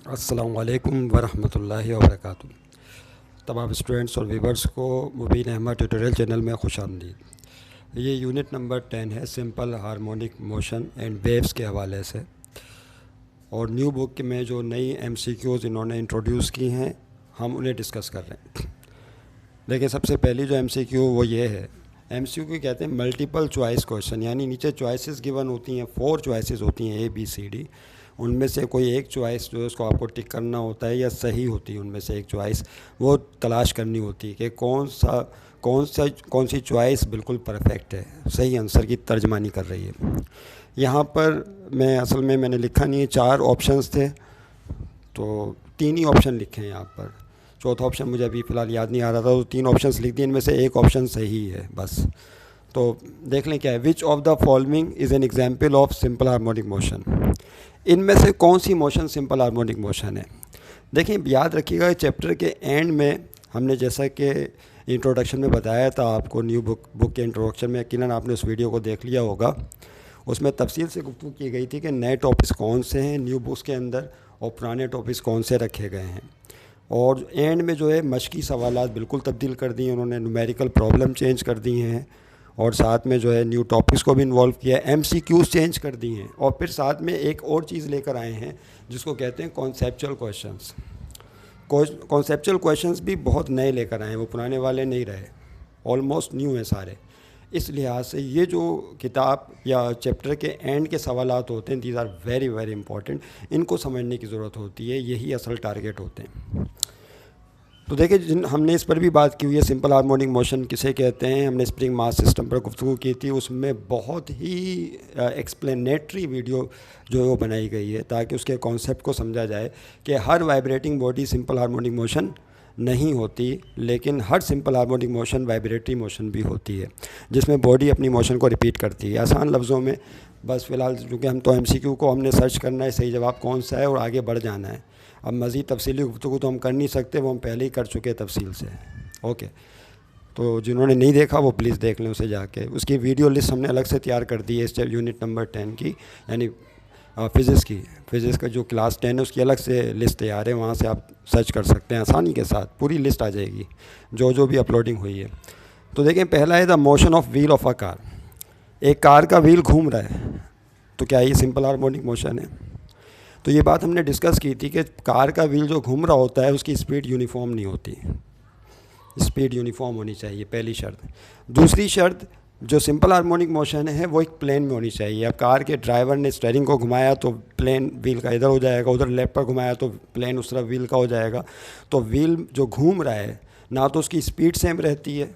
अस्सलामु अलैकुम वरहमतुल्लाहि वबरकातुहू। तमाम स्टूडेंट्स और व्यूवर्स को मुबीन अहमद ट्यूटोरियल चैनल में खुशामदीद। ये यूनिट नंबर 10 है, simple harmonic motion and waves के हवाले से। और न्यू बुक में जो नई एमसीक्यूज़ इन्होंने इंट्रोड्यूस की हैं, हम उन्हें डिस्कस कर रहे हैं। देखिए, सबसे पहली जो एमसीक्यू वो ये है, एमसीक्यू कहते हैं मल्टीपल चॉइस क्वेश्चन, यानी नीचे चॉइसेस गिवन होती हैं, 4 चॉइसेस होती हैं ABCD। उनमें से कोई एक चॉइस जो है उसको आपको टिक करना होता है, या सही होती है उनमें से एक चॉइस वो तलाश करनी होती है कि कौन सी चॉइस बिल्कुल परफेक्ट है, सही आंसर की तर्जमानी कर रही है। यहाँ पर मैंने लिखा नहीं है, 4 ऑप्शंस थे तो 3 ही ऑप्शन लिखे हैं यहाँ पर। चौथा ऑप्शन मुझे अभी फ़िलहाल याद नहीं आ रहा था, तो 3 ऑप्शंस लिख दिए, इनमें से एक ऑप्शन सही है बस। तो देख लें क्या है, which of the following is an example of simple harmonic motion. इनमें से कौन सी मोशन सिंपल हार्मोनिक मोशन है। देखिए, याद रखिएगा, चैप्टर के एंड में हमने जैसा कि इंट्रोडक्शन में बताया था आपको, न्यू बुक के इंट्रोडक्शन में, यकीनन आपने उस वीडियो को देख लिया होगा। उसमें तफसील से गुफ्तगू की गई थी कि नए टॉपिक्स कौन से हैं न्यू बुक्स के अंदर और पुराने टॉपिक्स कौन से रखे गए हैं। और एंड में जो है मशकी सवालात बिल्कुल तब्दील कर दिए उन्होंने, न्यूमेरिकल प्रॉब्लम चेंज कर दी हैं, और साथ में जो है न्यू टॉपिक्स को भी इन्वॉल्व किया है, MCQs चेंज कर दी हैं, और फिर साथ में एक और चीज़ लेकर आए हैं जिसको कहते हैं कॉन्सेप्चुअल क्वेश्चंस। कॉन्सेप्चुअल क्वेश्चंस भी बहुत नए लेकर आए हैं, वो पुराने वाले नहीं रहे, ऑलमोस्ट न्यू हैं सारे। इस लिहाज से ये जो किताब या चैप्टर के एंड के सवालात होते हैं, these are very very important, इनको समझने की ज़रूरत होती है, यही असल टारगेट होते हैं। तो देखिए, हमने इस पर भी बात की हुई है, सिंपल हार्मोनिक मोशन किसे कहते हैं। हमने स्प्रिंग मास सिस्टम पर गुफ्तगू की थी, उसमें बहुत ही एक्सप्लेनेटरी वीडियो जो है वो बनाई गई है ताकि उसके कॉन्सेप्ट को समझा जाए कि हर vibrating body simple harmonic motion नहीं होती, लेकिन हर simple harmonic motion vibratory motion भी होती है, जिसमें बॉडी अपनी मोशन को रिपीट करती है। आसान लफ्ज़ों में बस फ़िलहाल चूँकि हम तो MCQ को हमने सर्च करना है सही जवाब कौन सा है और आगे बढ़ जाना है। अब मज़ीद तफसीली गुफ्तगू तो हम कर नहीं सकते, वो हम पहले ही कर चुके हैं तफसील से। ओके, तो जिन्होंने नहीं देखा वो प्लीज़ देख लें उसे जाके। उसकी वीडियो लिस्ट हमने अलग से तैयार कर दी है इस यूनिट नंबर 10 की, यानी फ़िज़िक्स का जो क्लास 10 है उसकी अलग से लिस्ट तैयार है, वहाँ से आप सर्च कर सकते हैं आसानी के साथ, पूरी लिस्ट आ जाएगी जो भी अपलोडिंग हुई है। तो देखें, पहला है the motion of wheel of a car. एक कार का व्हील घूम रहा है, तो क्या ये सिंपल हार्मोनिक मोशन है। तो ये बात हमने डिस्कस की थी कि कार का व्हील जो घूम रहा होता है उसकी स्पीड यूनिफॉर्म नहीं होती, स्पीड यूनिफॉर्म होनी चाहिए, पहली शर्त। दूसरी शर्त, जो सिंपल हार्मोनिक मोशन है वो एक प्लेन में होनी चाहिए। अब कार के ड्राइवर ने स्टीयरिंग को घुमाया तो प्लेन व्हील का इधर हो जाएगा, उधर लेफ्ट पर घुमाया तो प्लेन उस तरफ व्हील का हो जाएगा। तो व्हील जो घूम रहा है ना तो उसकी स्पीड सेम रहती है,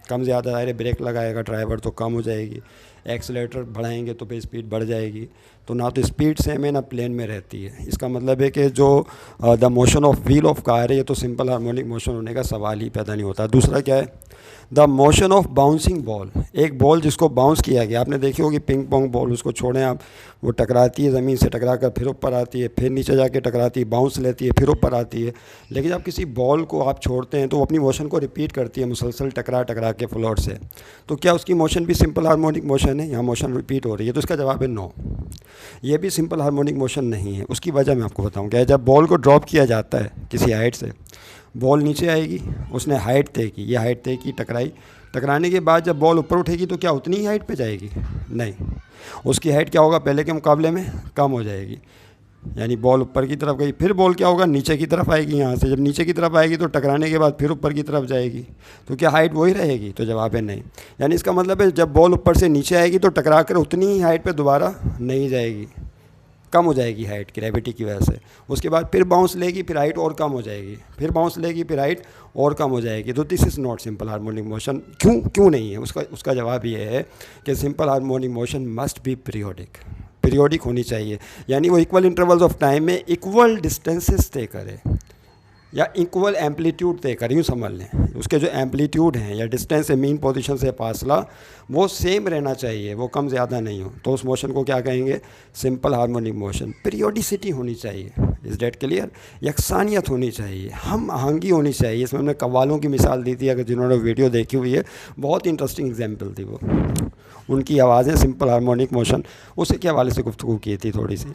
कम ज़्यादा दायरे, ब्रेक लगाएगा ड्राइवर तो कम हो जाएगी, एक्सीलरेटर बढ़ाएंगे तो फिर स्पीड बढ़ जाएगी, तो ना तो स्पीड सेम है ना प्लेन में रहती है। इसका मतलब है कि जो the motion of wheel of car है ये तो सिंपल हार्मोनिक मोशन होने का सवाल ही पैदा नहीं होता। दूसरा क्या है, the motion of bouncing ball. एक बॉल जिसको बाउंस किया गया, आपने देखी होगी पिंग पोंग बॉल, उसको छोड़ें आप, वो टकराती है ज़मीन से, टकरा कर फिर ऊपर आती है, फिर नीचे जाके टकराती है, बाउंस लेती है, फिर ऊपर आती है। लेकिन जब किसी बॉल को आप छोड़ते हैं तो वो अपनी मोशन को रिपीट करती है मुसलसल टकरा के फ्लोर से। तो क्या उसकी मोशन भी सिंपल हार्मोनिक मोशन है, यहाँ मोशन रिपीट हो रही है, तो इसका जवाब है नो, ये भी सिंपल हार्मोनिक मोशन नहीं है। उसकी वजह मैं आपको बताऊँ क्या है। जब बॉल को ड्रॉप किया जाता है किसी हाइट से, बॉल नीचे आएगी, उसने हाइट तय की, ये हाइट तय की, टकराई, टकराने के बाद जब बॉल ऊपर उठेगी तो क्या उतनी ही हाइट पे जाएगी? नहीं, उसकी हाइट क्या होगा, पहले के मुकाबले में कम हो जाएगी। यानी बॉल ऊपर की तरफ गई, फिर बॉल क्या होगा, नीचे की तरफ आएगी। यहाँ से जब नीचे की तरफ आएगी तो टकराने के बाद फिर ऊपर की तरफ जाएगी, तो क्या हाइट वही रहेगी? तो जवाब है नहीं। यानी इसका मतलब है जब बॉल ऊपर से नीचे आएगी तो टकरा कर उतनी ही हाइट पे दोबारा नहीं जाएगी, कम हो जाएगी हाइट ग्रेविटी की वजह से। उसके बाद फिर बाउंस लेगी, फिर हाइट और कम हो जाएगी, फिर बाउंस लेगी, फिर हाइट और कम हो जाएगी। तो this is not simple harmonic motion. क्यों नहीं है? उसका जवाब ये है कि simple harmonic motion must be periodic होनी चाहिए, यानी वो इक्वल इंटरवल्स ऑफ टाइम में इक्वल डिस्टेंसेस तय करे या इक्वल एम्पलीट्यूड तय करें, यूँ समझ लें। उसके जो एम्पलीट्यूड हैं या डिस्टेंस है, मीन पोजीशन से फासला, वो सेम रहना चाहिए, वो कम ज़्यादा नहीं हो, तो उस मोशन को क्या कहेंगे? Simple harmonic motion. पीरियोडिसिटी होनी चाहिए, इज़ डेट क्लियर? यकसानियत होनी चाहिए, हम आहंगी होनी चाहिए। इसमें हमने कव्वालों की मिसाल दी थी, अगर जिन्होंने वीडियो देखी हुई है, बहुत इंटरेस्टिंग एग्जाम्पल थी वो, उनकी आवाज़ें सिंपल हार्मोनिक मोशन, उसी के हवाले से गुफ्तगू की थी थोड़ी सी।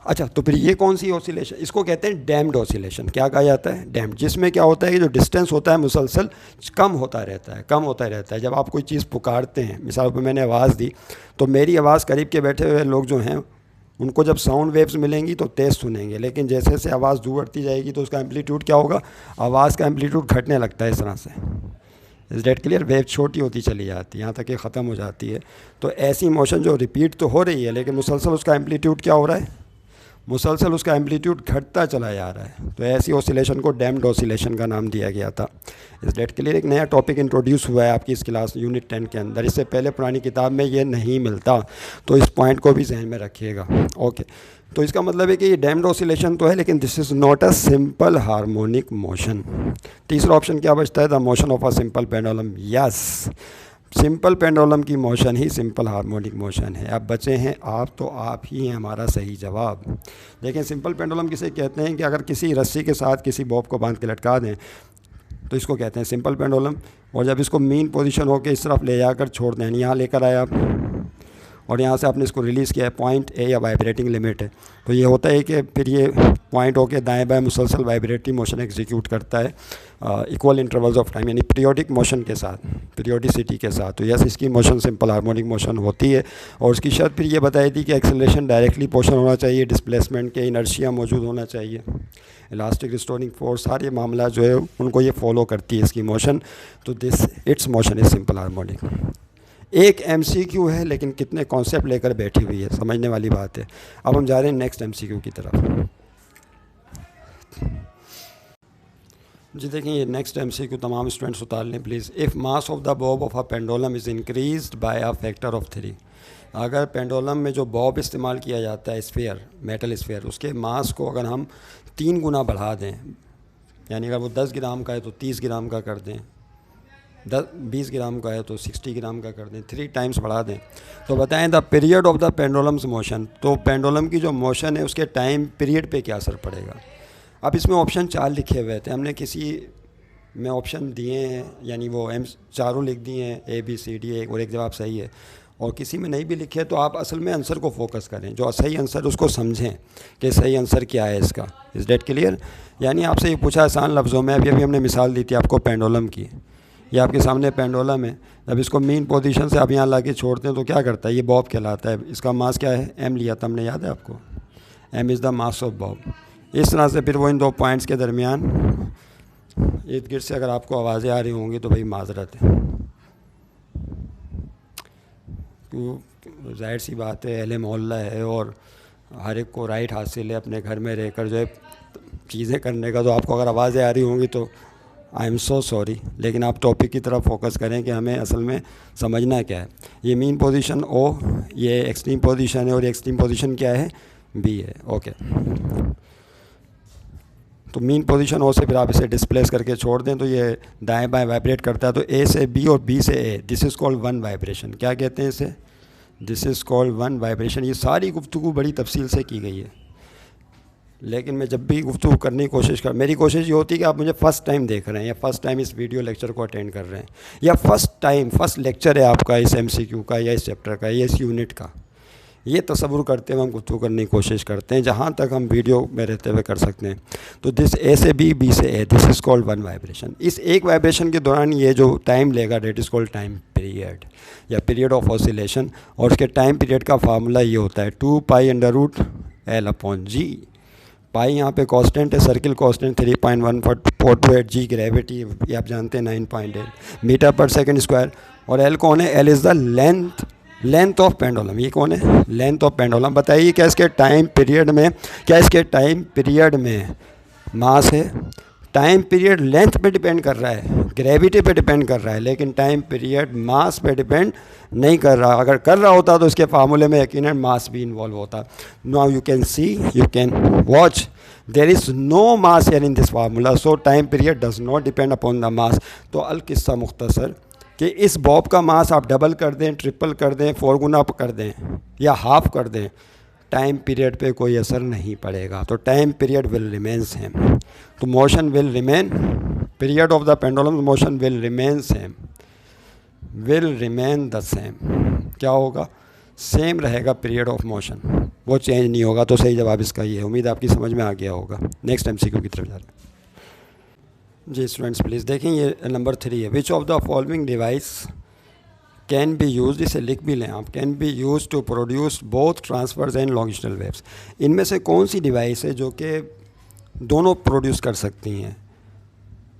अच्छा, तो फिर ये कौन सी ऑसिलेशन, इसको कहते हैं डैम्ड ऑसिलेशन। क्या कहा जाता है? डैम्ड। जिसमें क्या होता है कि जो डिस्टेंस होता है मुसलसल कम होता रहता है, कम होता रहता है। जब आप कोई चीज़ पुकारते हैं, मिसाल पर मैंने आवाज़ दी, तो मेरी आवाज़ करीब के बैठे हुए लोग जो हैं उनको जब साउंड वेव्स मिलेंगी तो तेज़ सुनेंगे, लेकिन जैसे जैसे आवाज़ दूर बढ़ती जाएगी तो उसका एम्पलीट्यूड क्या होगा, आवाज़ का एम्पलीट्यूड घटने लगता है इस तरह से। Is that clear? वेव छोटी होती चली जाती है यहाँ तक कि ख़त्म हो जाती है। तो ऐसी मोशन जो रिपीट तो हो रही है लेकिन मुसलसल उसका एम्पलीट्यूड क्या हो रहा है, मुसलसल उसका एम्पलीट्यूड घटता चला जा रहा है। तो ऐसी ऑसिलेशन को डैम्ड ऑसिलेशन का नाम दिया गया था। इस डेट के लिए एक नया टॉपिक इंट्रोड्यूस हुआ है आपकी इस क्लास यूनिट 10 के अंदर। इससे पहले पुरानी किताब में ये नहीं मिलता, तो इस पॉइंट को भी जहन में रखिएगा। ओके, तो इसका मतलब है कि ये डैम्ड ऑसिलेशन तो है लेकिन this is not a simple harmonic motion. तीसरा ऑप्शन क्या बचता है? The motion of a simple pendulum. Yes, simple pendulum की मोशन ही सिंपल हार्मोनिक मोशन है। अब बचे हैं आप, तो आप ही हैं हमारा सही जवाब। देखें, सिंपल पेंडुलम किसे कहते हैं कि अगर किसी रस्सी के साथ किसी बॉब को बांध के लटका दें तो इसको कहते हैं सिंपल पेंडुलम। और जब इसको मीन पोजीशन होकर इस तरफ ले जाकर छोड़ दें, यहाँ लेकर आए आप और यहाँ से आपने इसको रिलीज़ किया है, पॉइंट ए या वाइब्रेटिंग लिमिट है, तो ये होता है कि फिर ये पॉइंट होकर दाएं बाएं मुसलसल वाइब्रेटिंग मोशन एग्जीक्यूट करता है इक्वल इंटरवल्स ऑफ टाइम, यानी पीरियोडिक मोशन के साथ, पीरियोडिसिटी के साथ। तो यस, इसकी मोशन सिंपल हार्मोनिक मोशन होती है। और उसकी शर्त फिर ये बताई थी कि एक्सेलरेशन डायरेक्टली पोर्शन होना चाहिए, डिस्प्लेसमेंट के इनर्शिया मौजूद होना चाहिए, इलास्टिक रिस्टोरिंग फोर्स, सारे मामला जो है उनको ये फॉलो करती है इसकी मोशन। तो this it's motion is simple harmonic. एक MCQ है लेकिन कितने कॉन्सेप्ट लेकर बैठी हुई है, समझने वाली बात है। अब हम जा रहे हैं नेक्स्ट MCQ की तरफ। जी देखिए, ये नेक्स्ट MCQ तमाम स्टूडेंट्स उतार लें please. If mass of the Bob of a pendulum is increased by a factor of 3, अगर पेंडुलम में जो बॉब इस्तेमाल किया जाता है स्फीयर, मेटल स्फीयर, उसके मास को अगर हम 3 गुना बढ़ा दें, यानी अगर वो 10 ग्राम का है तो 30 ग्राम का कर दें, 20 ग्राम का है तो 60 ग्राम का कर दें, 3 टाइम्स बढ़ा दें, तो बताएं the period of the pendulums motion, तो पेंडुलम की जो मोशन है उसके टाइम पीरियड पे क्या असर पड़ेगा। अब इसमें ऑप्शन 4 लिखे हुए थे, हमने किसी में ऑप्शन दिए हैं, यानी वो चारों लिख दिए हैं ABCD, और एक जवाब सही है, और किसी में नहीं भी लिखे तो आप असल में आंसर को फोकस करें, जो सही आंसर उसको समझें कि सही आंसर क्या है इसका। Is that clear? यानी आपसे ये पूछा आसान लफ्ज़ों में, अभी हमने मिसाल दी थी आपको पेंडुलम की, ये आपके सामने पेंडुलम है, जब इसको मीन पोजीशन से आप यहाँ ला के छोड़ते हैं तो क्या करता है, ये बॉब कहलाता है। इसका मास क्या है? M लिया था हमने, याद है आपको? M is the mass of Bob. इस तरह से फिर वो इन 2 पॉइंट्स के दरमियान इर्द गिर्द से अगर आपको आवाज़ें आ रही होंगी तो भाई माजरत है, जाहिर सी बात है, अहले मोहल्ला है और हर एक को राइट हासिल है अपने घर में रहकर जो है चीज़ें करने का। तो आपको अगर आवाज़ें आ रही होंगी तो आई एम सो सॉरी, लेकिन आप टॉपिक की तरफ फोकस करें कि हमें असल में समझना क्या है। ये मीन पोजीशन O, ये एक्सट्रीम पोजीशन है, और ये एक्सट्रीम पोजीशन क्या है? B है। ओके, तो मीन पोजीशन O से फिर आप इसे डिस्प्लेस करके छोड़ दें तो ये दाएं बाएं वाइब्रेट करता है, तो A से B और B से A, this is called one vibration. क्या कहते हैं इसे? This is called one vibration. ये सारी गुफ्तगू बड़ी तफसील से की गई है, लेकिन मैं जब भी गुफ्तगू करने की कोशिश कर, मेरी कोशिश ये होती है कि आप मुझे फ़र्स्ट टाइम देख रहे हैं या फ़र्स्ट टाइम इस वीडियो लेक्चर को अटेंड कर रहे हैं, या फर्स्ट लेक्चर है आपका इस MCQ का या इस चैप्टर का या इस यूनिट का, ये तसव्वुर करते हुए हम गुफ्तगू करने की कोशिश करते हैं जहाँ तक हम वीडियो में रहते हुए कर सकते हैं। तो दिस A से B, B से A, this is called one vibration. इस एक वाइब्रेशन के दौरान ये जो टाइम लेगा that is called time period या पीरियड ऑफ ऑसिलेशन, और उसके टाइम पीरियड का फार्मूला ये होता है 2π/L/G। पाई यहाँ पे कांस्टेंट है, सर्किल कांस्टेंट 3.1428 G ग्रेविटी, ये आप जानते हैं 9.8 मीटर पर सेकंड स्क्वायर, और L कौन है? L is the length of pendulum. ये कौन है? Length of pendulum. बताइए क्या इसके टाइम पीरियड में मास है? टाइम पीरियड लेंथ पे डिपेंड कर रहा है, ग्रेविटी पे डिपेंड कर रहा है, लेकिन टाइम पीरियड मास पे डिपेंड नहीं कर रहा। अगर कर रहा होता तो इसके फार्मूले में यकीनन मास भी इन्वॉल्व होता। Now you can watch, there is no mass here in this formula, so time period does not depend upon the mass. तो अल किस्सा मुख्तसर कि इस बॉब का मास आप डबल कर दें, ट्रिपल कर दें, 4 गुना कर दें या हाफ कर दें, टाइम पीरियड पे कोई असर नहीं पड़ेगा। तो time period will remain same, तो motion will remain, period of the pendulum motion will remain same, will remain the same. क्या होगा? सेम रहेगा पीरियड ऑफ मोशन। वो चेंज नहीं होगा। तो सही जवाब इसका ये है। उम्मीद आपकी समझ में आ गया होगा। नेक्स्ट MCQ की तरफ जा रहे हैं। जी स्टूडेंट्स प्लीज़ देखें, ये नंबर 3 है। Which of the following device can be use, इसे लिख भी लें आप, can be use to produce both transverse and longitudinal waves. इनमें से कौन सी डिवाइस है जो कि दोनों प्रोड्यूस कर सकती हैं?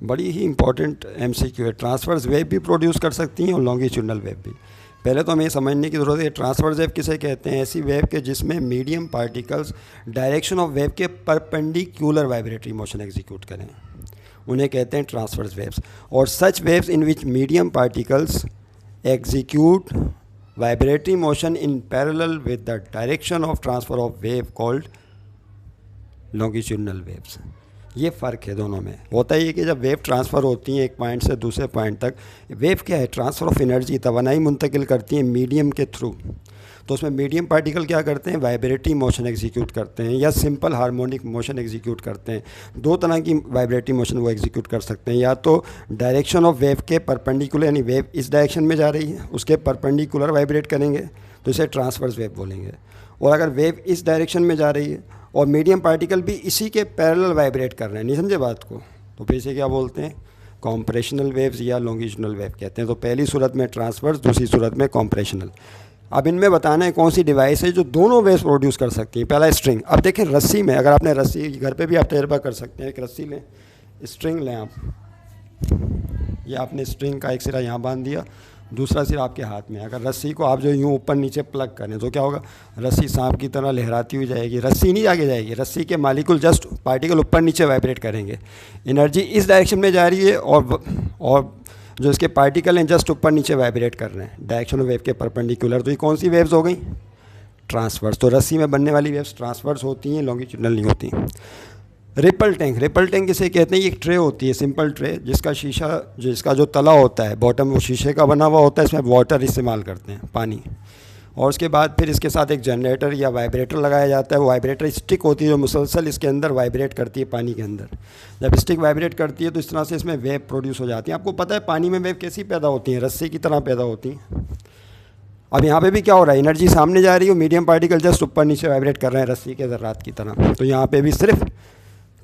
बड़ी ही इंपॉर्टेंट MCQ है। ट्रांसफर्स वेव भी प्रोड्यूस कर सकती हैं और लॉन्गिट्यूडनल वेव भी। पहले तो हमें समझने की ज़रूरत है ट्रांसफर्स वेव किसे कहते हैं। ऐसी वेव के जिसमें medium particles direction of wave के परपेंडिकुलर वाइब्रेटरी मोशन एग्जीक्यूट करें, उन्हें कहते हैं ट्रांसफर्स वेव्स। और such waves in which medium particles execute vibratory motion in parallel with the direction of transfer of wave called longitudinal waves. ये फ़र्क है दोनों में। होता ही है कि जब वेव ट्रांसफ़र होती हैं एक पॉइंट से दूसरे पॉइंट तक, वेव क्या है? ट्रांसफ़र ऑफ एनर्जी, तवानाई मुंतकिल करती हैं मीडियम के थ्रू। तो उसमें मीडियम पार्टिकल क्या करते हैं? वाइब्रेटरी मोशन एग्जीक्यूट करते हैं या सिंपल हार्मोनिक मोशन एग्जीक्यूट करते हैं। दो तरह की वाइब्रेटरी मोशन वो एग्जीक्यूट कर सकते हैं, या तो डायरेक्शन ऑफ वेव के परपेंडिकुलर, यानी वेव इस डायरेक्शन में जा रही है उसके परपेंडिकुलर वाइब्रेट करेंगे तो इसे ट्रांसवर्स वेव बोलेंगे। और अगर वेव इस डायरेक्शन में जा रही है और मीडियम पार्टिकल भी इसी के पैरेलल वाइब्रेट कर रहे हैं, नहीं समझे बात को, तो फिर इसे क्या बोलते हैं? कॉम्प्रेशनल वेव्स या लॉन्गिट्यूडनल वेव कहते हैं। तो पहली सूरत में ट्रांसवर्स, दूसरी सूरत में कॉम्प्रेशनल। अब इनमें बताना है कौन सी डिवाइस है जो दोनों वेव्स प्रोड्यूस कर सकती है। पहला स्ट्रिंग। अब देखें रस्सी में, अगर आपने रस्सी घर पे भी आप तजर्बा कर सकते हैं। एक रस्सी लें, स्ट्रिंग लें आप, ये आपने स्ट्रिंग का एक सिरा यहाँ बांध दिया, दूसरा सिरा आपके हाथ में। अगर रस्सी को आप जो यूँ ऊपर नीचे प्लग करें तो क्या होगा? रस्सी सांप की तरह लहराती हुई जाएगी। रस्सी नहीं आगे जाएगी, रस्सी के मालिक्यूल जस्ट पार्टिकल ऊपर नीचे वाइब्रेट करेंगे। एनर्जी इस डायरेक्शन में जा रही है और जो इसके पार्टिकल हैं जस्ट ऊपर नीचे वाइब्रेट कर रहे हैं डायरेक्शन ऑफ वेव के परपेंडिकुलर। तो ये कौन सी वेव्स हो गई? ट्रांसवर्स। तो रस्सी में बनने वाली वेव्स ट्रांसवर्स होती हैं, लॉन्गिट्यूडनल नहीं होती। Ripple tank. रिपल टैंक किसे कहते हैं? ये एक ट्रे होती है, सिंपल ट्रे, जिसका शीशा, जिसका जो तला होता है बॉटम वो शीशे का बना हुआ होता है। इसमें वाटर इस्तेमाल करते हैं, पानी। और उसके बाद फिर इसके साथ एक जनरेटर या वाइब्रेटर लगाया जाता है। वो वाइब्रेटर स्टिक होती है जो मुसलसल इसके अंदर वाइब्रेट करती है पानी के अंदर। जब स्टिक वाइब्रेट करती है तो इस तरह से इसमें वेव प्रोड्यूस हो जाती है। आपको पता है पानी में वेव कैसी पैदा होती हैं? रस्सी की तरह पैदा होती हैं। अब यहाँ पे भी क्या हो रहा है? एनर्जी सामने जा रही है, मीडियम पार्टिकल जस्ट ऊपर नीचे वाइब्रेट कर रहे हैं रस्सी के ज़र्रात की तरह। तो यहाँ पे भी सिर्फ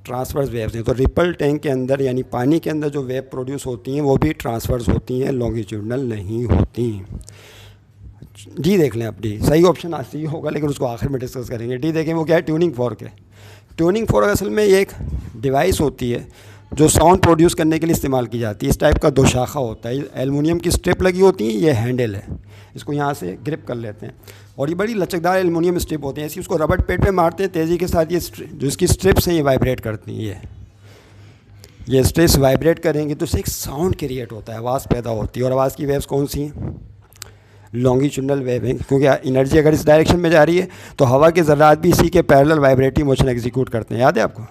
ट्रांसवर्स वेव्स हैं। तो रिपल टैंक के अंदर यानी पानी के अंदर जो वेव प्रोड्यूस होती हैं वो भी ट्रांसवर्स होती हैं, लॉन्गिट्यूडनल नहीं होती। डी देख लें आप, डी सही ऑप्शन आज ही होगा लेकिन उसको आखिर में डिस्कस करेंगे। डी देखें वो क्या है? ट्यूनिंग फॉर्क है। ट्यूनिंग फॉर्क असल में ये एक डिवाइस होती है जो साउंड प्रोड्यूस करने के लिए इस्तेमाल की जाती है। इस टाइप का दो शाखा होता है, एलुमिनियम की स्ट्रिप लगी होती है, ये हैंडल है, इसको यहाँ से ग्रिप कर लेते हैं और ये बड़ी लचकदार एलुमिनियम स्ट्रिप होती है। ऐसी उसको रबड़ पेट पे मारते हैं तेज़ी के साथ, ये जो इसकी स्ट्रिप्स हैं ये वाइब्रेट करती हैं। ये स्ट्रिप्स वाइब्रेट करेंगे तो इससे एक साउंड क्रिएट होता है, आवाज़ पैदा होती है। और आवाज़ की वेव्स कौन सी हैं? लॉन्गिट्यूडनल वेव है, क्योंकि एनर्जी अगर इस डायरेक्शन में जा रही है तो हवा के ज़र्रात भी इसी के पैरेलल वाइब्रेटरी मोशन एग्जीक्यूट करते हैं। याद है आपको?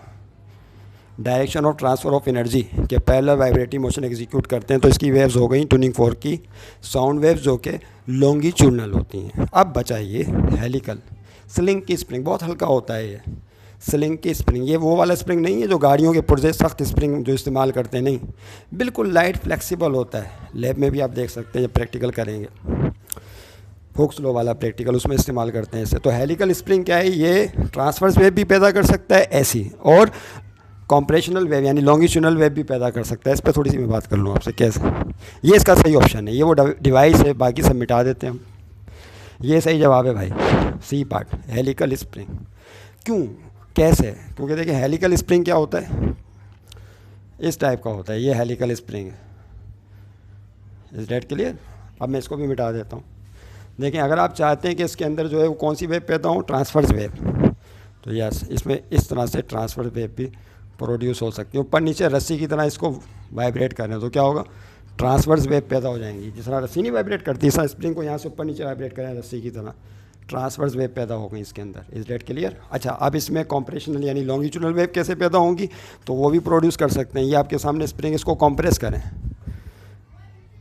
Direction of transfer of energy के पैरेलल वाइब्रेटरी मोशन एग्जीक्यूट करते हैं। तो इसकी वेव्स हो गई ट्यूनिंग फॉर्क की साउंड वेव्स जो कि लॉन्गिट्यूडनल होती हैं। अब बचाइए हेलिकल। स्लिंग की स्प्रिंग, बहुत हल्का होता है ये स्लिंग की स्प्रिंग। ये वो वाला स्प्रिंग नहीं है जो गाड़ियों के पुर्जे सख्त स्प्रिंग जो इस्तेमाल करते हैं, नहीं, बिल्कुल लाइट फ्लेक्सिबल होता है। लैब में भी आप देख सकते हैं जब प्रैक्टिकल करेंगे, हुक्स लॉ वाला प्रैक्टिकल, उसमें इस्तेमाल करते हैं इसे। तो हेलिकल स्प्रिंग क्या है? ये ट्रांसवर्स वेव भी पैदा कर सकता है ऐसी, और कॉम्प्रेशनल वेव यानी लॉन्गिट्यूडनल वेव भी पैदा कर सकता है। इस पर थोड़ी सी मैं बात कर लूँ आपसे कैसे। ये इसका सही ऑप्शन है, ये वो डिवाइस है, बाकी सब मिटा देते हैं हम। ये सही जवाब है भाई, सी पार्ट, हेलिकल स्प्रिंग। क्यों, कैसे? क्योंकि देखिए हेलिकल स्प्रिंग क्या होता है? इस टाइप का होता है, ये हेलिकल स्प्रिंग है। इस डेट क्लियर? अब मैं इसको भी मिटा देता हूँ। देखिए अगर आप चाहते हैं कि इसके अंदर जो है वो कौन सी वेव पैदा हो? Transverse wave. तो यस, इसमें इस तरह से ट्रांसवर्स वेव भी प्रोड्यूस हो सकती है। ऊपर नीचे रस्सी की तरह इसको वाइब्रेट कर रहे हैं तो क्या होगा? ट्रांसवर्स वेव पैदा हो जाएंगी। जिस तरह रस्सी नहीं वाइब्रेट करती, इस तरह स्प्रिंग को यहाँ से ऊपर नीचे वाइब्रेट करें रस्सी की तरह, ट्रांसवर्स वेव पैदा हो गई इसके अंदर। इस डेट क्लियर? अच्छा, अब इसमें कॉम्प्रेशनल यानी लॉन्गिट्यूडनल वेव कैसे पैदा होंगी? तो वो भी प्रोड्यूस कर सकते हैं। ये आपके सामने स्प्रिंग, इसको कॉम्प्रेस करें,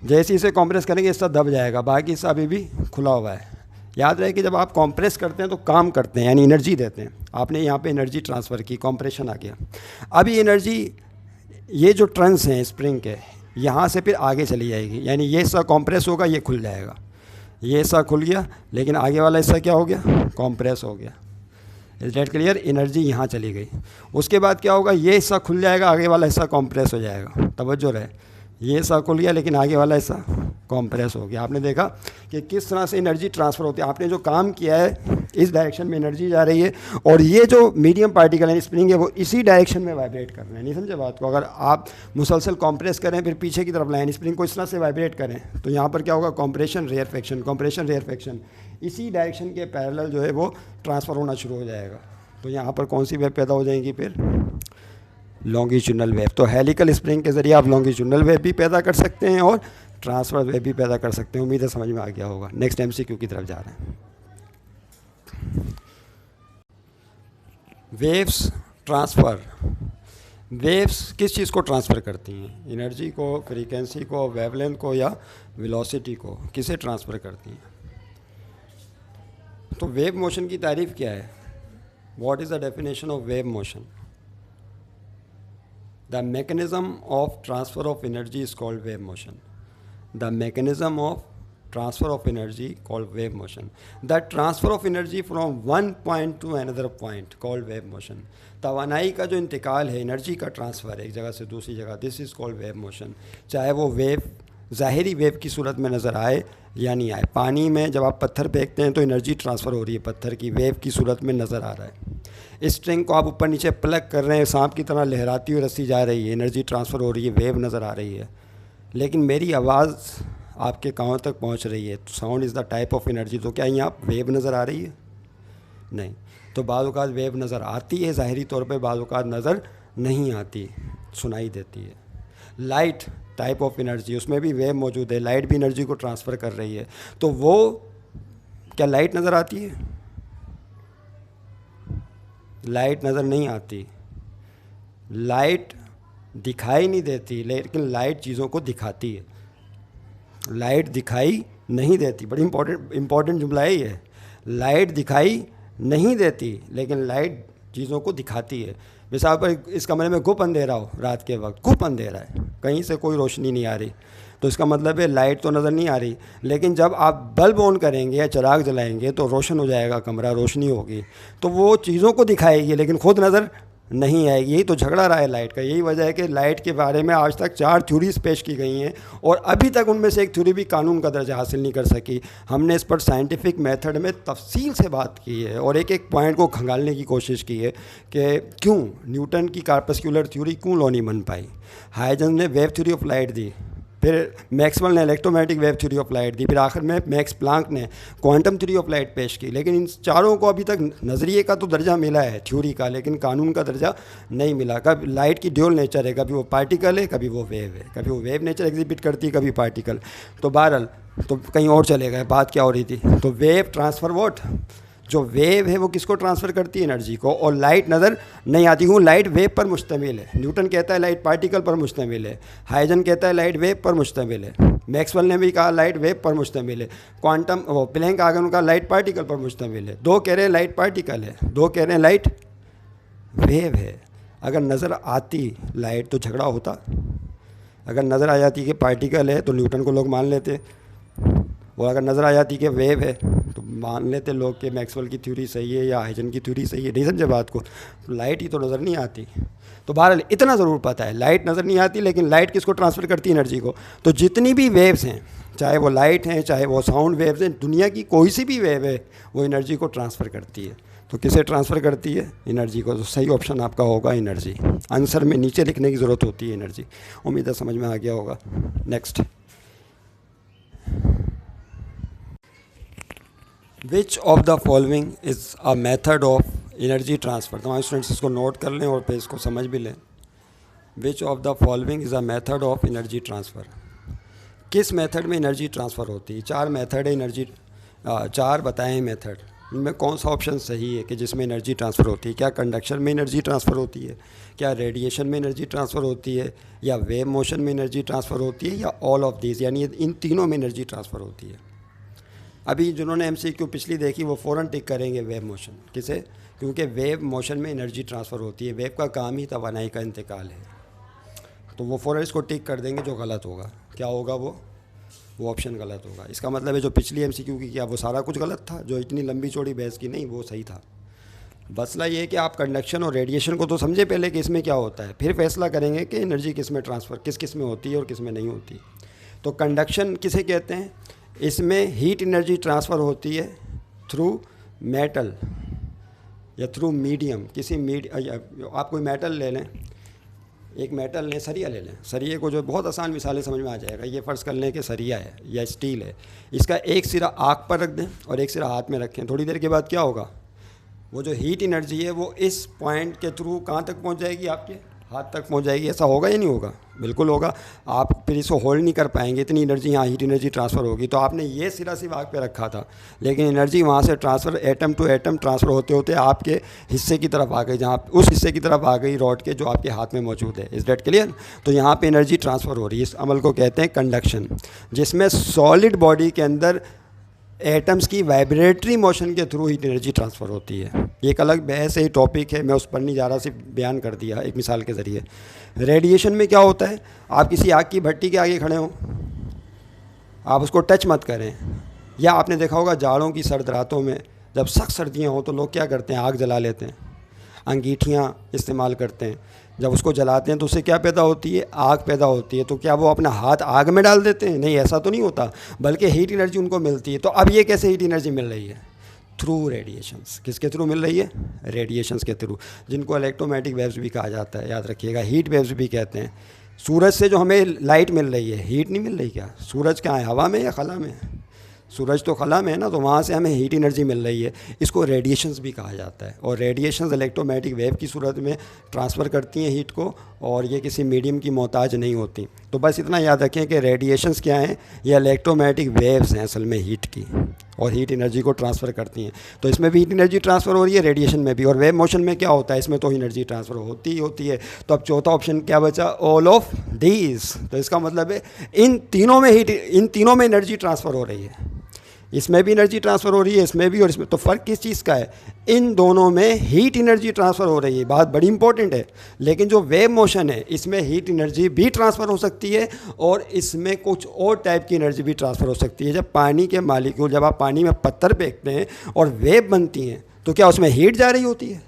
जैसे इसे कॉम्प्रेस करेंगे इसका दब जाएगा, बाकी हिस्सा अभी भी खुला हुआ है। याद रहे कि जब आप कॉम्प्रेस करते हैं तो काम करते हैं यानी एनर्जी देते हैं। आपने यहाँ पे एनर्जी ट्रांसफ़र की, कॉम्प्रेशन आ गया। अभी एनर्जी, ये जो ट्रंस हैं स्प्रिंग के, यहाँ से फिर आगे चली जाएगी, यानी ये हिस्सा कॉम्प्रेस होगा, ये खुल जाएगा। ये हिस्सा खुल गया लेकिन आगे वाला हिस्सा क्या हो गया? कॉम्प्रेस हो गया। Is date clear. एनर्जी यहाँ चली गई, उसके बाद क्या होगा, ये हिस्सा खुल जाएगा, आगे वाला हिस्सा कॉम्प्रेस हो जाएगा। तवज्जो रहे, ये हिस्सा खुल गया लेकिन आगे वाला हिस्सा कॉम्प्रेस हो गया। आपने देखा कि किस तरह से एनर्जी ट्रांसफ़र होती है। आपने जो काम किया है इस डायरेक्शन में एनर्जी जा रही है, और ये जो मीडियम पार्टिकल है स्प्रिंग है वो इसी डायरेक्शन में वाइब्रेट कर रहे हैं। नहीं समझे बात को। अगर आप मुसलसल कॉम्प्रेस करें फिर पीछे की तरफ लाएं, स्प्रिंग को इस तरह से वाइब्रेट करें, तो यहाँ पर क्या होगा, कॉम्प्रेशन रेयरफेक्शन, कॉम्प्रेशन रेयरफेक्शन, इसी डायरेक्शन के पैरेलल जो है वो ट्रांसफ़र होना शुरू हो जाएगा। तो यहाँ पर कौन सी वेव पैदा हो जाएंगी, फिर लॉन्गिट्यूडनल वेव। तो हेलिकल स्प्रिंग के ज़रिए आप लॉन्गिट्यूडनल वेव भी पैदा कर सकते हैं और ट्रांसफर वेव भी पैदा कर सकते हैं। उम्मीद है समझ में आ गया होगा। नेक्स्ट एमसीक्यू की तरफ जा रहे हैं। वेव्स ट्रांसफ़र, वेव्स किस चीज़ को ट्रांसफ़र करती हैं, एनर्जी को, फ्रीक्वेंसी को, वेवलेंथ को या वेलोसिटी को, किसे ट्रांसफ़र करती हैं। तो वेव मोशन की तारीफ़ क्या है, what is the definition of wave motion. The mechanism of transfer of energy is called wave motion. The mechanism of transfer of energy called wave motion. The transfer of energy from one point to another point called wave motion. तवानाई का जो इंतकाल है, energy का transfer है एक जगह से दूसरी जगह, this is called wave motion. चाहे वो वेव ज़ाहिरी वेव की सूरत में नज़र आए या नहीं आए। पानी में जब आप पत्थर फेंकते हैं तो एनर्जी ट्रांसफ़र हो रही है, पत्थर की वेव की सूरत में नज़र आ रहा है। स्ट्रिंग को आप ऊपर नीचे प्लग कर रहे हैं, सांप की तरह लहराती हुई रस्सी जा रही है, एनर्जी ट्रांसफ़र हो रही है, वेव नज़र आ रही है। लेकिन मेरी आवाज़ आपके कानों तक पहुंच रही है, तो sound is the type of energy. तो क्या यहाँ वेव नज़र आ रही है, नहीं। तो बाज़ औक़ात वेव नज़र आती है ज़ाहिरी तौर पे, बाज़ औक़ात नज़र नहीं आती, सुनाई देती है। लाइट टाइप ऑफ एनर्जी, उसमें भी वेव मौजूद है, लाइट भी एनर्जी को ट्रांसफ़र कर रही है। तो वो क्या लाइट नज़र आती है, लाइट नज़र नहीं आती, लाइट दिखाई नहीं देती, लेकिन लाइट चीज़ों को दिखाती है। लाइट दिखाई नहीं देती, बड़ी इंपॉर्टेंट जुमला है ये। लाइट दिखाई नहीं देती लेकिन लाइट चीज़ों को दिखाती है। मिसाल पर इस कमरे में गुप अंधेरा हो, रात के वक्त गुप अंधेरा है, कहीं से कोई रोशनी नहीं आ रही, तो इसका मतलब है लाइट तो नज़र नहीं आ रही, लेकिन जब आप बल्ब ऑन करेंगे या चिराग जलाएंगे तो रोशन हो जाएगा कमरा, रोशनी होगी, तो वो चीज़ों को दिखाएगी लेकिन खुद नज़र नहीं आएगी। यही तो झगड़ा रहा है लाइट का। यही वजह है कि लाइट के बारे में आज तक 4 थ्योरीज पेश की गई हैं और अभी तक उनमें से एक थ्योरी भी कानून का दर्जा हासिल नहीं कर सकी। हमने इस पर साइंटिफिक मेथड में तफसील से बात की है और एक एक पॉइंट को खंगालने की कोशिश की है कि क्यों न्यूटन की कार्पस्कुलर थ्योरी क्यों लॉ नहीं बन पाई, हाइजेंस ने वेव थ्योरी ऑफ लाइट दी, फिर मैक्सवेल ने electromagnetic wave theory of light दी, फिर आखिर में मैक्स प्लांक ने क्वांटम थ्योरी ऑफ लाइट पेश की। लेकिन इन चारों को अभी तक नज़रिए का तो दर्जा मिला है थ्योरी का, लेकिन कानून का दर्जा नहीं मिला। कभी लाइट की ड्यूल नेचर है, कभी वो पार्टिकल है, कभी वो वेव है, कभी वो वेव नेचर एग्जिबिट करती है, कभी पार्टिकल। तो बहरहाल तो कहीं और चले गए, बात क्या हो रही थी। तो वेव ट्रांसफ़र वॉट, जो वेव है वो किसको ट्रांसफ़र करती है, एनर्जी को। और लाइट नज़र नहीं आती हूँ, लाइट वेव पर मुश्तमिल है। न्यूटन कहता है लाइट पार्टिकल पर मुश्तमिल है, हाइजन कहता है लाइट वेव पर मुश्तमिल है, मैक्सवेल ने भी कहा लाइट वेव पर मुश्तमिल है, क्वांटम वो प्लैंक आ गए उनका लाइट पार्टिकल पर मुश्तमिल है। दो कह रहे हैं लाइट पार्टिकल है, दो कह रहे हैं लाइट वेव है। अगर नज़र आती लाइट तो झगड़ा होता, अगर नज़र आ जाती कि पार्टिकल है तो न्यूटन को लोग मान लेते, और अगर नज़र आ जाती कि वेव है तो मान लेते लोग कि मैक्सवेल की थ्योरी सही है या हाइजन की थ्योरी सही है। नहीं समझे बात को। तो लाइट ही तो नज़र नहीं आती। तो बहरहाल इतना ज़रूर पता है लाइट नज़र नहीं आती, लेकिन लाइट किसको ट्रांसफ़र करती है, एनर्जी को। तो जितनी भी वेव्स हैं, चाहे वो लाइट हैं, चाहे वो साउंड वेव्स हैं, दुनिया की कोई सी भी वेव है वो एनर्जी को ट्रांसफ़र करती है। तो किसे ट्रांसफ़र करती है, एनर्जी को। तो सही ऑप्शन आपका होगा एनर्जी। आंसर में नीचे लिखने की ज़रूरत होती है एनर्जी। उम्मीद है समझ में आ गया होगा। Next, which of the following is a method of energy transfer. तमाम स्टूडेंट्स इसको नोट कर लें और फिर इसको समझ भी लें। विच of the following is a method of energy transfer. किस मेथड में एनर्जी ट्रांसफ़र होती है। 4 मेथड है एनर्जी, 4 बताएं मेथड, इनमें कौन सा ऑप्शन सही है कि जिसमें एनर्जी ट्रांसफ़र होती है। क्या कंडक्शन में एनर्जी ट्रांसफ़र होती है, क्या रेडिएशन में एनर्जी ट्रांसफ़र होती है, या वेव मोशन में एनर्जी ट्रांसफ़र होती है, या ऑल ऑफ दिस, यानी इन तीनों में एनर्जी ट्रांसफ़र होती है। अभी जिन्होंने एमसीक्यू पिछली देखी वो फ़ौरन टिक करेंगे वेव मोशन। किसे, क्योंकि वेव मोशन में एनर्जी ट्रांसफ़र होती है। वेव का काम ही तवानाई का इंतकाल है, तो वो फ़ौरन इसको टिक कर देंगे। जो गलत होगा क्या होगा, वो ऑप्शन गलत होगा। इसका मतलब है जो पिछली एमसीक्यू की किया वो सारा कुछ गलत था, जो इतनी लंबी चौड़ी बहस की नहीं वो सही था। मसला ये है कि आप कंडक्शन और रेडिएशन को तो समझे पहले कि इसमें क्या होता है, फिर फैसला करेंगे कि एनर्जी किस में ट्रांसफ़र किस किस में होती है और किस में नहीं होती। तो कंडक्शन किसे कहते हैं? इसमें हीट एनर्जी ट्रांसफ़र होती है थ्रू मेटल या थ्रू मीडियम। आप कोई मेटल ले लें, एक मेटल लें, सरिया ले लें। सरिये को जो बहुत आसान मिसालें समझ में आ जाएगा। ये फ़र्ज़ कर लें कि सरिया है या स्टील है, इसका एक सिरा आग पर रख दें और एक सिरा हाथ में रखें। थोड़ी देर के बाद क्या होगा, वो जो हीट एनर्जी है वो इस पॉइंट के थ्रू कहाँ तक पहुँच जाएगी, आपके हाथ तक पहुँच जाएगी। ऐसा होगा या नहीं होगा? बिल्कुल होगा। आप फिर इसको होल्ड नहीं कर पाएंगे, इतनी एनर्जी यहाँ हीट एनर्जी ट्रांसफ़र होगी। तो आपने ये सिरा सिर्फ आग पे रखा था, लेकिन एनर्जी वहाँ से transfer atom to atom transfer होते होते आपके हिस्से की तरफ आ गई, जहाँ उस हिस्से की तरफ आ गई रॉड के जो आपके हाथ में मौजूद है। Is that clear? तो यहाँ पे एनर्जी ट्रांसफ़र हो रही है। इस अमल को कहते हैं कंडक्शन, जिसमें सॉलिड बॉडी के अंदर एटम्स की वाइब्रेटरी मोशन के थ्रू हीट एनर्जी ट्रांसफ़र होती है। ये एक अलग बहस है, टॉपिक है, मैं उस पर नहीं जा रहा, सिर्फ बयान कर दिया एक मिसाल के ज़रिए। रेडिएशन में क्या होता है, आप किसी आग की भट्टी के आगे खड़े हों, आप उसको टच मत करें। या आपने देखा होगा जाड़ों की सर्द रातों में जब सख्त सर्दियाँ हों तो लोग क्या करते हैं, आग जला लेते हैं, अंगीठियाँ इस्तेमाल करते हैं। जब उसको जलाते हैं तो उससे क्या पैदा होती है, आग पैदा होती है। तो क्या वो अपना हाथ आग में डाल देते हैं? नहीं, ऐसा तो नहीं होता, बल्कि हीट एनर्जी उनको मिलती है। तो अब ये कैसे हीट एनर्जी मिल रही है? Through radiations. किसके थ्रू मिल रही है? रेडिएशंस के थ्रू, जिनको इलेक्ट्रोमैग्नेटिक वेव्स भी कहा जाता है, याद रखिएगा। हीट वेव्स भी कहते हैं। सूरज से जो हमें लाइट मिल रही है, हीट नहीं मिल रही क्या? सूरज कहाँ है, हवा में या खला में? सूरज तो खला में है ना, तो वहाँ से हमें हीट एनर्जी मिल रही है। इसको रेडिएशंस भी कहा जाता है। और रेडिएशंस इलेक्ट्रोमैग्नेटिक वेव की सूरत में ट्रांसफ़र करती हैं हीट को, और ये किसी मीडियम की मोहताज नहीं होती। तो बस इतना याद रखें कि रेडिएशंस क्या हैं, ये इलेक्ट्रोमैग्नेटिक वेव्स हैं असल में हीट की, और हीट एनर्जी को ट्रांसफ़र करती हैं। तो इसमें भी हीट एनर्जी ट्रांसफ़र हो रही है, रेडिएशन में भी। और वेव मोशन में क्या होता है, इसमें तो एनर्जी ट्रांसफ़र होती ही होती है। तो अब चौथा ऑप्शन क्या बचा, ऑल ऑफ दीज। तो इसका मतलब है इन तीनों में एनर्जी ट्रांसफ़र हो रही है। इसमें भी एनर्जी ट्रांसफ़र हो रही है, इसमें भी और इसमें। तो फ़र्क किस चीज़ का है? इन दोनों में हीट एनर्जी ट्रांसफ़र हो रही है, बात बड़ी इंपॉर्टेंट है। लेकिन जो वेव मोशन है, इसमें हीट एनर्जी भी ट्रांसफ़र हो सकती है, और इसमें कुछ और टाइप की एनर्जी भी ट्रांसफ़र हो सकती है। जब पानी के मालिक्यूल, जब आप पानी में पत्थर फेंकते हैं और वेव बनती हैं, तो क्या उसमें हीट जा रही होती है?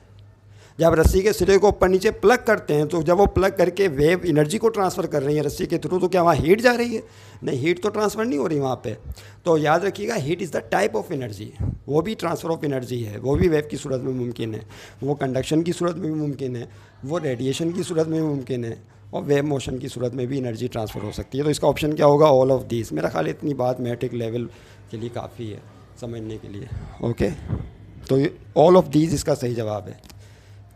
जब रस्सी के सिरे को ऊपर नीचे प्लग करते हैं, तो जब वो प्लग करके वेव एनर्जी को ट्रांसफ़र कर रही है रस्सी के थ्रू, तो क्या वहाँ हीट जा रही है? नहीं, हीट तो ट्रांसफ़र नहीं हो रही वहाँ पे। तो याद रखिएगा, heat is the type of energy, वो भी ट्रांसफ़र ऑफ एनर्जी है, वो भी वेव की सूरत में मुमकिन है, वो कंडक्शन की सूरत में भी मुमकिन है, वो रेडिएशन की सूरत में भी मुमकिन है, और वेव मोशन की सूरत में भी एनर्जी ट्रांसफ़र हो सकती है। तो इसका ऑप्शन क्या होगा, ऑल ऑफ दिस। मेरा ख्याल इतनी बात मैट्रिक लेवल के लिए काफ़ी है समझने के लिए। ओके, तो ऑल ऑफ दीज इसका सही जवाब है।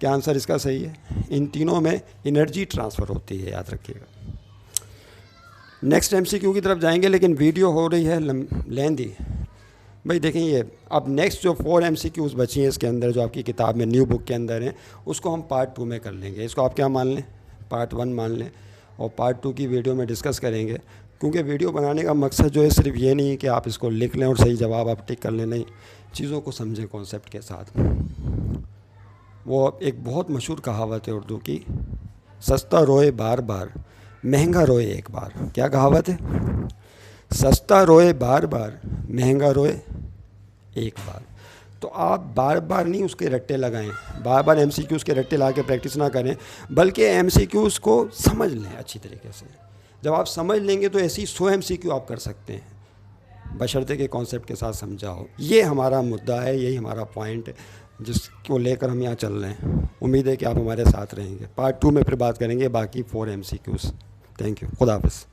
क्या आंसर इसका सही है? इन तीनों में एनर्जी ट्रांसफ़र होती है, याद रखिएगा। नेक्स्ट एमसीक्यू की तरफ जाएंगे, लेकिन वीडियो हो रही है लेंदी। भाई देखें, ये अब नेक्स्ट जो 4 एमसीक्यूज़ बची हैं इसके अंदर, जो आपकी किताब में न्यू बुक के अंदर हैं, उसको हम पार्ट 2 में कर लेंगे। इसको आप क्या मान लें, पार्ट 1 मान लें, और पार्ट 2 की वीडियो में डिस्कस करेंगे। क्योंकि वीडियो बनाने का मकसद जो है सिर्फ ये नहीं है कि आप इसको लिख लें और सही जवाब आप टिक कर लें, नहीं, चीज़ों को समझें कॉन्सेप्ट के साथ। वो एक बहुत मशहूर कहावत है उर्दू की, सस्ता रोए बार बार, महंगा रोए एक बार। क्या कहावत है? सस्ता रोए बार बार, महंगा रोए एक बार। तो आप बार बार नहीं उसके रट्टे लगाएं, बार बार एमसीक्यूज़ के रट्टे ला के प्रैक्टिस ना करें, बल्कि एमसीक्यूज़ को समझ लें अच्छी तरीके से। जब आप समझ लेंगे तो ऐसी 100 एमसीक्यू आप कर सकते हैं, बशर्ते के कॉन्सेप्ट के साथ समझा हो। ये हमारा मुद्दा है, यही हमारा पॉइंट है जिसको लेकर हम यहाँ चल रहे हैं। उम्मीद है कि आप हमारे साथ रहेंगे। पार्ट 2 में फिर बात करेंगे बाकी 4 एमसीक्यूज़। थैंक यू, खुदा हाफ़िज़।